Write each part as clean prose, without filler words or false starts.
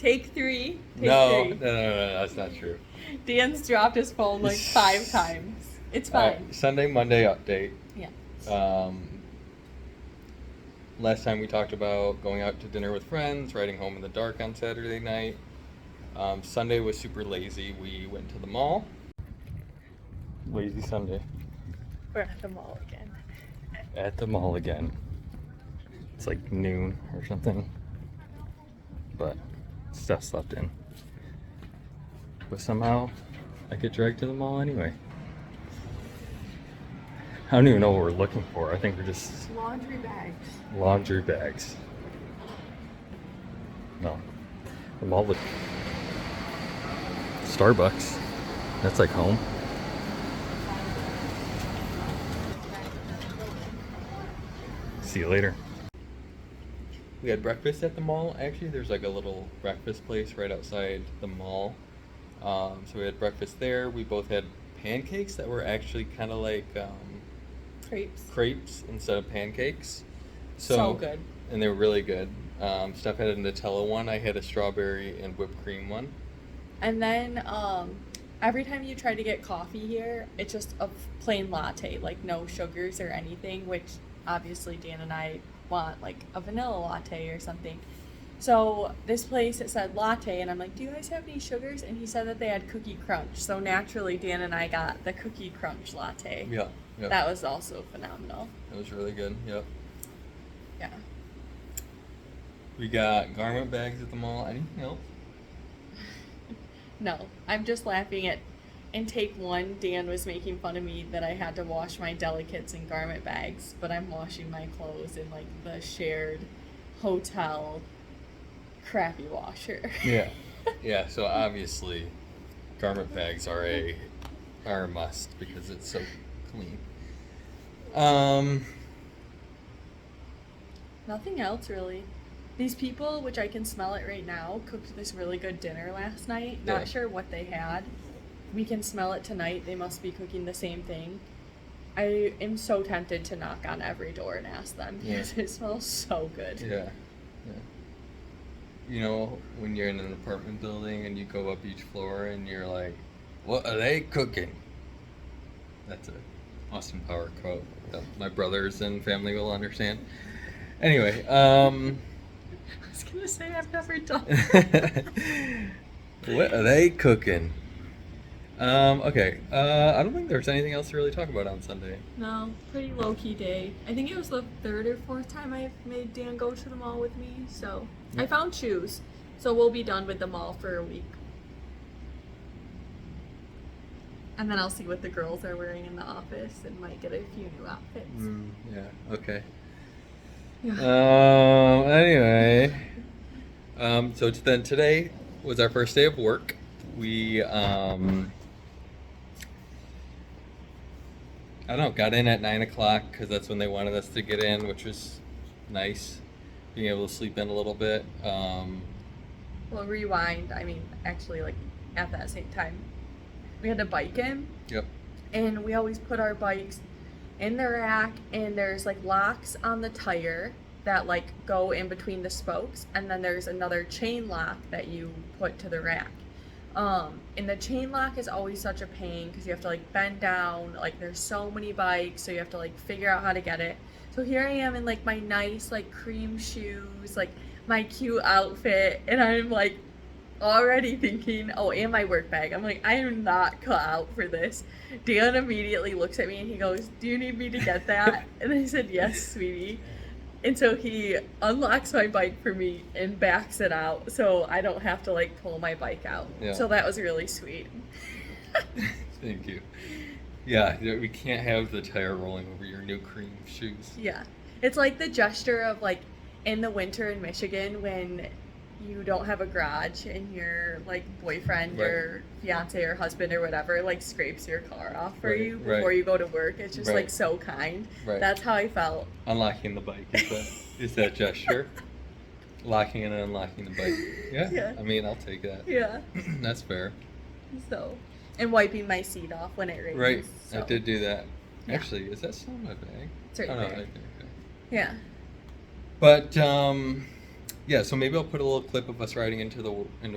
Take three. Take No, three. no, that's not true. Dan's dropped his phone like 5 times. It's fine. Sunday, Monday update. Yeah. Last time we talked about going out to dinner with friends, riding home in the dark on Saturday night. Sunday was super lazy. We went to the mall. Lazy Sunday. We're at the mall again. At the mall again. It's like noon or something. But stuff slept in. But somehow I get dragged to the mall anyway. I don't even know what we're looking for. I think we're just Laundry bags. laundry bags. No. The mall look. Starbucks. That's like home. See you later. We had breakfast at the mall. Actually, there's like a little breakfast place right outside the mall. So we had breakfast there. We both had pancakes that were actually kind of like crepes instead of pancakes. So good. And they were really good. Steph had a Nutella one. I had a strawberry and whipped cream one. And then every time you try to get coffee here, it's just a plain latte, like no sugars or anything, which obviously Dan and I want like a vanilla latte or something. So this place, it said latte, and I'm like, do you guys have any sugars? And he said that they had cookie crunch. So naturally, Dan and I got the cookie crunch latte. Yeah. That was also phenomenal. It was really good. Yep. Yeah. We got garment bags at the mall. Anything else? No, I'm just laughing at, in take one, Dan was making fun of me that I had to wash my delicates in garment bags, but I'm washing my clothes in like the shared hotel crappy washer. Yeah, so obviously garment bags are a must because it's so clean. Nothing else really. These people, which I can smell it right now, cooked this really good dinner last night. Yeah. Not sure what they had. We can smell it tonight. They must be cooking the same thing. I am so tempted to knock on every door and ask them because it smells so good. Yeah. You know, when you're in an apartment building and you go up each floor and you're like, what are they cooking? That's a Austin Power quote that my brothers and family will understand. Anyway, I was gonna say I've never done that. what are they cooking? Okay. I don't think there's anything else to really talk about on Sunday. No, pretty low-key day. I think it was the 3rd or 4th time I've made Dan go to the mall with me, so I found shoes. So we'll be done with the mall for a week. And then I'll see what the girls are wearing in the office and might get a few new outfits. Yeah, okay. Yeah. Anyway, so then today was our first day of work. We, I don't know, got in at 9 o'clock because that's when they wanted us to get in, which was nice, being able to sleep in a little bit. Well, rewind. I mean, actually, like, at that same time, we had to bike in. Yep. And we always put our bikes in the rack, and there's like locks on the tire that like go in between the spokes, and then there's another chain lock that you put to the rack. And the chain lock is always such a pain because you have to like bend down, like there's so many bikes, so you have to like figure out how to get it. So here I am in like my nice like cream shoes, like my cute outfit, and I'm like already thinking, oh, and my work bag. I'm like, I am not cut out for this. Dan immediately looks at me and he goes, do you need me to get that? And I said, yes, sweetie. And so he unlocks my bike for me and backs it out so I don't have to like pull my bike out. Yeah. So that was really sweet. Thank you. Yeah, we can't have the tire rolling over your new cream shoes. Yeah. It's like the gesture of like in the winter in Michigan when you don't have a garage and your like boyfriend or fiance or husband or whatever like scrapes your car off for you before you go to work. It's just like so kind. That's how I felt. Unlocking the bike is that gesture. Locking and unlocking the bike. Yeah. I mean, I'll take that. Yeah. That's fair. So, and wiping my seat off when it rains. Right. So. I did do that. Actually, is that still in my bag? It's right there. Okay. Yeah. But Yeah, so maybe I'll put a little clip of us riding into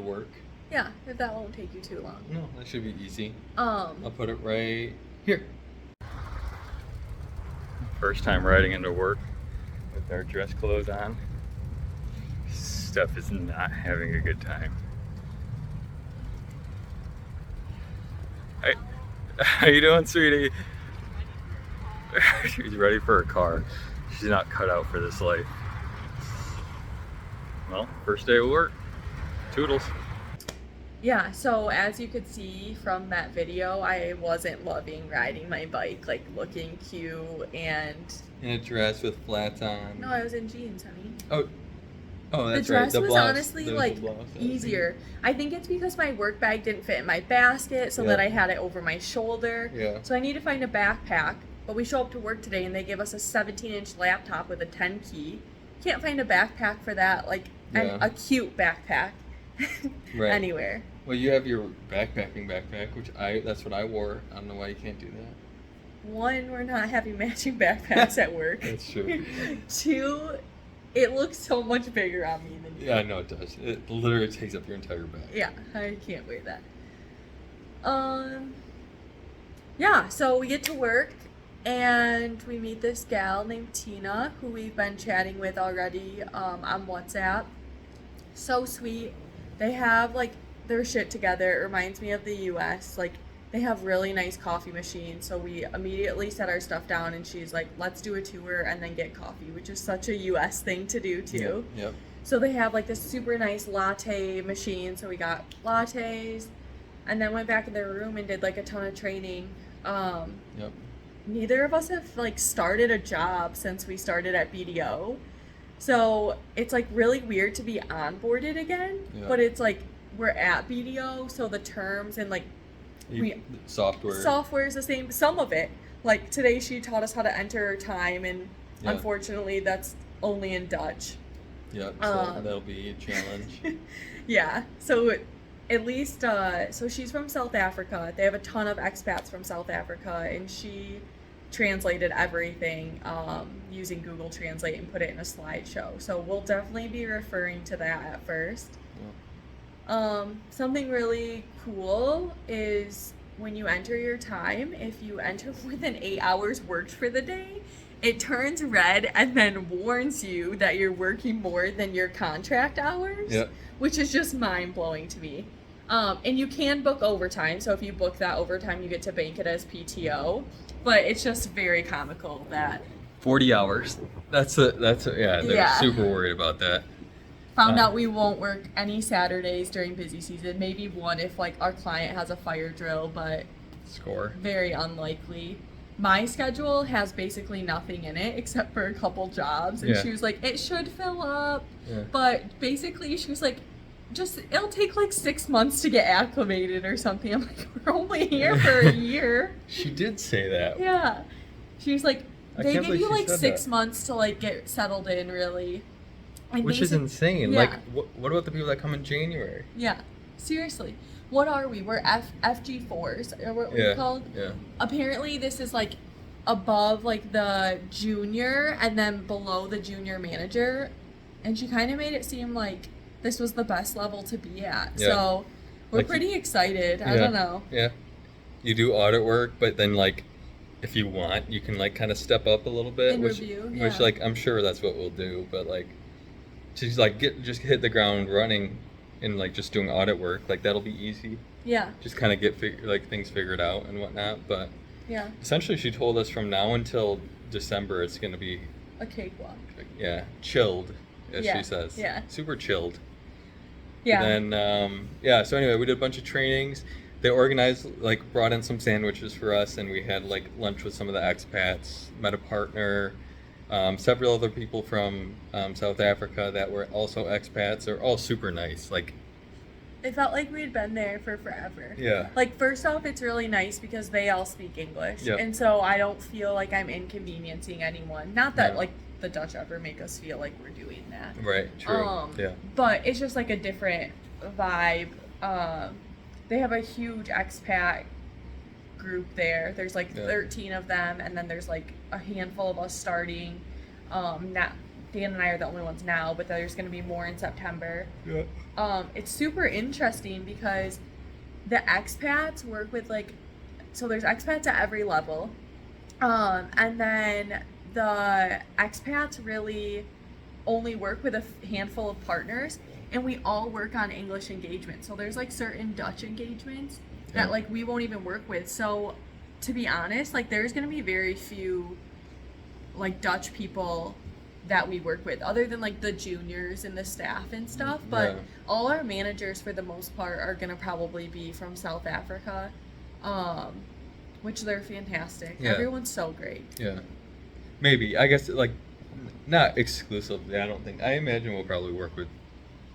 work. Yeah, if that won't take you too long. No, that should be easy. Um, I'll put it right here. First time riding into work with our dress clothes on. Steph is not having a good time. Hey, how you doing, sweetie? She's ready for a car. She's not cut out for this life. Well, first day of work. Toodles. yeah, so as you could see from that video, I wasn't loving riding my bike, like looking cute and... In a dress with flats on. No, I was in jeans, honey. Oh, that's the right. dress The was blouse. honestly There was like the blouse. easier. I think it's because my work bag didn't fit in my basket, so Yeah. that I had it over my shoulder. Yeah. So I need to find a backpack. But we show up to work today and they give us a 17-inch laptop with a 10 key. Can't find a backpack for that, like a cute backpack Right. anywhere. Well, you have your backpacking backpack, which that's what I wore. I don't know why you can't do that. One, we're not having matching backpacks at work. That's true. Two, it looks so much bigger on me than you. Yeah, I know it does. It literally takes up your entire bag. Yeah, I can't wear that. Yeah, so we get to work and we meet this gal named Tina, who we've been chatting with already on WhatsApp. So sweet. They have like their shit together. It reminds me of the US. Like they have really nice coffee machines. So we immediately set our stuff down and she's like, let's do a tour and then get coffee, which is such a US thing to do too. Yep. So they have like this super nice latte machine. So we got lattes and then went back in their room and did like a ton of training. Yep. Neither of us have like started a job since we started at BDO. So it's like really weird to be onboarded again, Yeah. but it's like we're at BDO, so the terms and like software is the same. Some of it, like today she taught us how to enter our time, and Yeah. unfortunately that's only in Dutch. Yep. So that'll be a challenge. Yeah. So at least, so she's from South Africa. They have a ton of expats from South Africa, and she translated everything using Google Translate and put it in a slideshow. So we'll definitely be referring to that at first. Yeah. Something really cool is when you enter your time, if you enter more than 8 hours worked for the day, it turns red and then warns you that you're working more than your contract hours, Yep. which is just mind-blowing to me. And you can book overtime, so if you book that overtime, you get to bank it as PTO. But it's just very comical that 40 hours. That's a yeah. They're Yeah. super worried about that. found out we won't work any Saturdays during busy season. Maybe one if like our client has a fire drill, but Score. very unlikely. My schedule has basically nothing in it except for a couple jobs, and Yeah. she was like, it should fill up, Yeah. but basically she was like, just it'll take like 6 months to get acclimated or something. I'm like, we're only here for a year. She did say that. Yeah, she was like, I they can't give believe you she like said 6 that. months to like get settled in, really. And Which is insane. Yeah. Like, what about the people that come in January? Yeah, seriously. What are we? We're FG4s, or what we're called. Yeah. Apparently, this is like above like the junior and then below the junior manager, and she kind of made it seem like this was the best level to be at. Yeah. So we're Like, pretty excited. I don't know. Yeah. You do audit work, but then like, if you want, you can like kind of step up a little bit. And which review, which yeah. like I'm sure that's what we'll do. But like, she's like just hit the ground running, and like just doing audit work. Like that'll be easy. Yeah. Just kind of get things figured out and whatnot. But Yeah. essentially, she told us from now until December, it's gonna be A cakewalk. chilled, as Yeah, she says. yeah. Super chilled. Yeah. And then, so anyway, we did a bunch of trainings. They organized, like, brought in some sandwiches for us, and we had, like, lunch with some of the expats, met a partner, several other people from South Africa that were also expats. They're all super nice. Like, It felt like we'd been there for forever. yeah. Like, first off, it's really nice because they all speak English. Yep. And so I don't feel like I'm inconveniencing anyone. Not that, Yeah. like, the Dutch ever make us feel like we're doing that. Right, true. Yeah. But it's just, like, a different vibe. They have a huge expat group there. There's, like, 13 of them, and then there's, like, a handful of us starting. Dan and I are the only ones now, but there's going to be more in September. Yeah. It's super interesting because the expats work with like, so there's expats at every level, and then the expats really only work with a handful of partners, and we all work on English engagements. So there's like certain Dutch engagements that like we won't even work with. So to be honest, like there's going to be very few like Dutch people that we work with other than like the juniors and the staff and stuff, but all our managers for the most part are going to probably be from South Africa, which they're fantastic. Everyone's so great. Maybe, I guess, like, not exclusively. I imagine we'll probably work with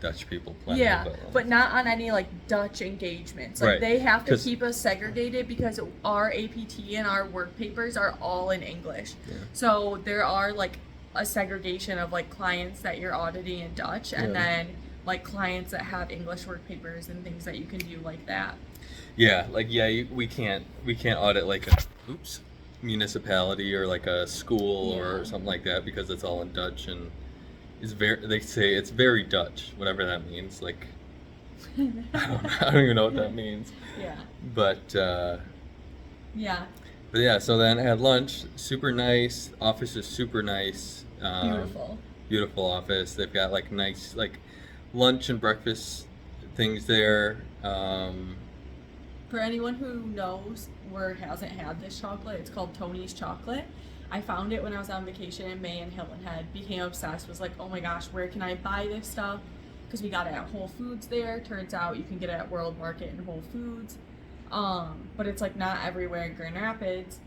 Dutch people plenty. But not on any like Dutch engagements. Like they have to keep us segregated because our APT and our work papers are all in English. So there are like a segregation of like clients that you're auditing in Dutch, and then like clients that have English work papers and things that you can do like that. We can't audit like a municipality or like a school or something like that because it's all in Dutch, and they say it's very Dutch, whatever that means. Like I don't even know what that means. But so then I had lunch. Super nice. Office is super nice. Beautiful office. They've got like nice like lunch and breakfast things there. For anyone who knows or hasn't had this chocolate, it's called Tony's chocolate. I found it when I was on vacation in May in Hilton Head, became obsessed, was like, oh my gosh, where can I buy this stuff? Because we got it at Whole Foods there. Turns out you can get it at World Market and Whole Foods. But it's like not everywhere in Grand Rapids.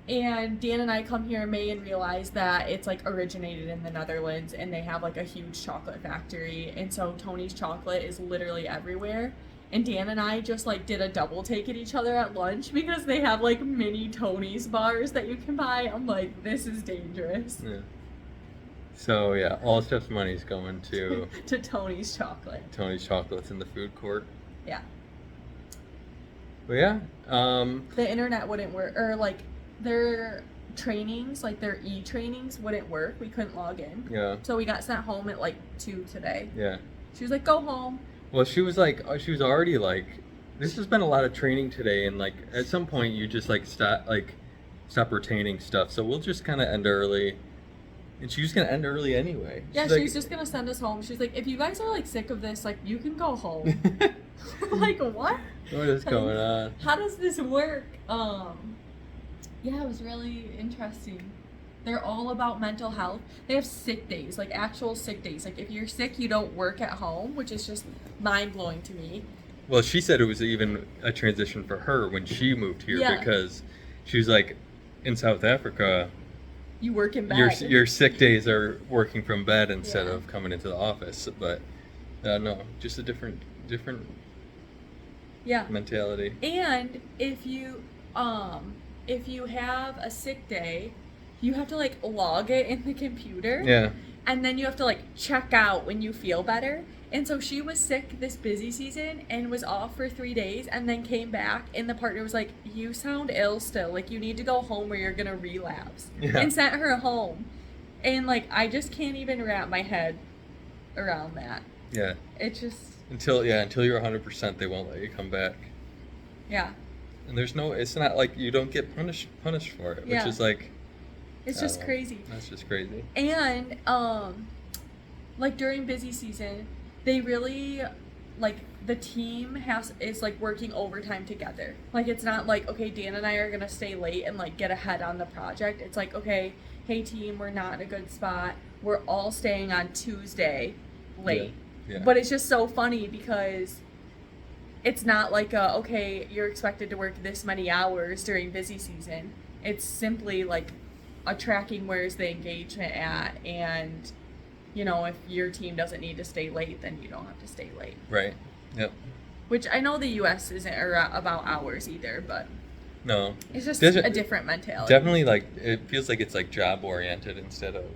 And Dan and I come here in May and realize that it's like originated in the Netherlands and they have like a huge chocolate factory. And so Tony's chocolate is literally everywhere. And Dan and I just like did a double take at each other at lunch because they have like mini Tony's bars that you can buy. I'm like, this is dangerous. So all Steph's money's going to to Tony's chocolate. Tony's chocolates in the food court. But the internet wouldn't work, or like their trainings, like their e-trainings wouldn't work. We couldn't log in. So we got sent home at like 2 today. She was like, go home. Well, she was already like, this has been a lot of training today, and like at some point you just like stop retaining stuff. So we'll just kind of end early, and she was gonna end early anyway. She's just gonna send us home. She's like, if you guys are like sick of this, like you can go home. Like what? What is going on? How does this work? It was really interesting. They're all about mental health. They have sick days, like actual sick days. Like if you're sick, you don't work at home, which is just mind-blowing to me. Well, she said it was even a transition for her when she moved here because she was like, in South Africa, you work in bed. Your sick days are working from bed instead of coming into the office. But no, just a different mentality. And if you have a sick day, you have to like log it in the computer. And then you have to like check out when you feel better. And so she was sick this busy season and was off for 3 days and then came back, and the partner was like, you sound ill still. Like you need to go home or you're going to relapse. And sent her home. And like I just can't even wrap my head around that. It's just until you're 100%, they won't let you come back. And it's not like you don't get punished for it, which is like, it's just crazy. That's just crazy. And like during busy season, they really like the team is like working overtime together. Like it's not like, okay, Dan and I are gonna stay late and like get ahead on the project. It's like, okay, hey team, we're not in a good spot. We're all staying on Tuesday late. But it's just so funny because it's not like okay, you're expected to work this many hours during busy season. It's simply like a tracking where's the engagement at, and if your team doesn't need to stay late, then you don't have to stay late. Right. Which I know the U.S. isn't about hours either, but no, it's just a different mentality. Definitely, like it feels like it's like job oriented instead of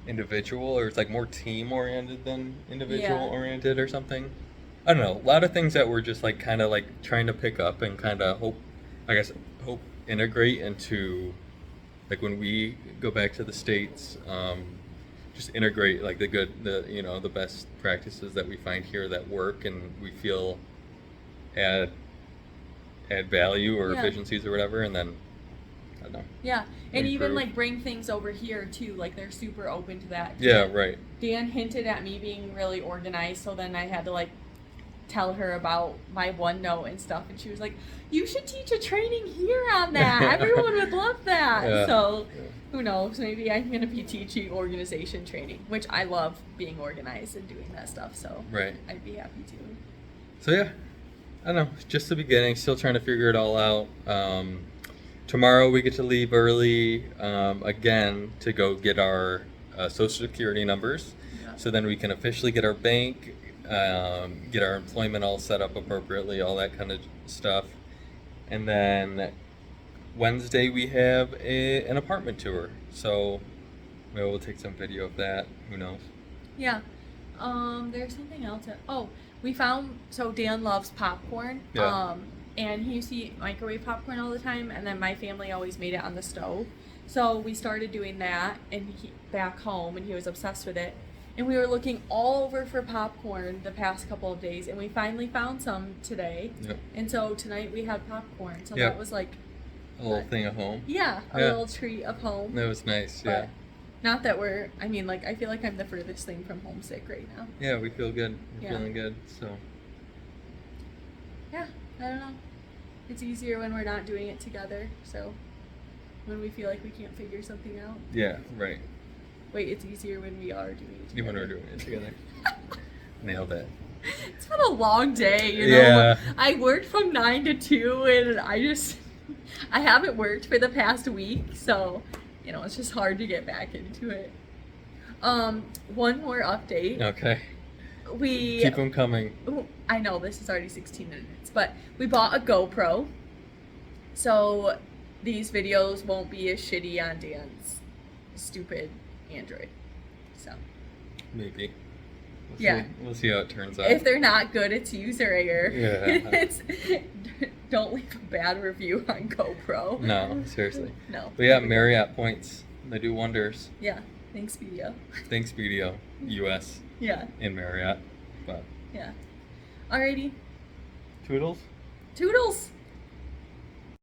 individual, or it's like more team oriented than individual oriented or something. I don't know. A lot of things that we're just like kind of like trying to pick up and kind of hope integrate into like when we go back to the States. just integrate like the best practices that we find here that work and we feel add value or Yeah. efficiencies or whatever, and then I don't know. Yeah, and even Improve. like bring things over here too. Like they're super open to that. Yeah, right. Dan hinted at me being really organized, so then I had to like tell her about my OneNote and stuff, and she was like, "You should teach a training here on that. Everyone would love that." Yeah. So, Yeah. who knows? Maybe I'm gonna be teaching organization training, which I love being organized and doing that stuff. So, Right. I'd be happy to. So yeah, I don't know. It's just the beginning. Still trying to figure it all out. Tomorrow we get to leave early again to go get our social security numbers, Yeah. so then we can officially get our bank, get our employment all set up appropriately, all that kind of stuff, and then Wednesday we have an apartment tour. So maybe we'll take some video of that. Who knows? Yeah. There's something else. We found, so Dan loves popcorn. Yeah. And he used to eat microwave popcorn all the time, and then my family always made it on the stove. So we started doing that back home, and he was obsessed with it. And we were looking all over for popcorn the past couple of days, and we finally found some today. Yep. And so tonight we had popcorn. So Yep. that was like, A little thing at home. a Yeah. little treat of home. That was nice. But Yeah. not that I feel like I'm the furthest thing from homesick right now. Yeah, we feel good. We're Yeah. feeling good. So Yeah, I don't know. It's easier when we're not doing it together. So when we feel like we can't figure something out. yeah, right. Wait, it's easier when we are doing it together. Even when we're doing it together. Nailed it. It's been a long day, you know. Yeah. I worked from 9 to 2, and I haven't worked for the past week, so it's just hard to get back into it. One more update. Okay. We Keep them coming. Ooh, I know this is already 16 minutes, but we bought a GoPro, so these videos won't be as shitty on Dan's stupid Android. So Maybe. Yeah. We'll see how it turns out. if they're not good, it's user error. Yeah. Don't leave a bad review on GoPro. No, seriously. No. But yeah, Marriott points. They do wonders. Yeah. Thanks, video. Thanks, BDO, US, Yeah. in Marriott. But Yeah. Alrighty. toodles. Toodles.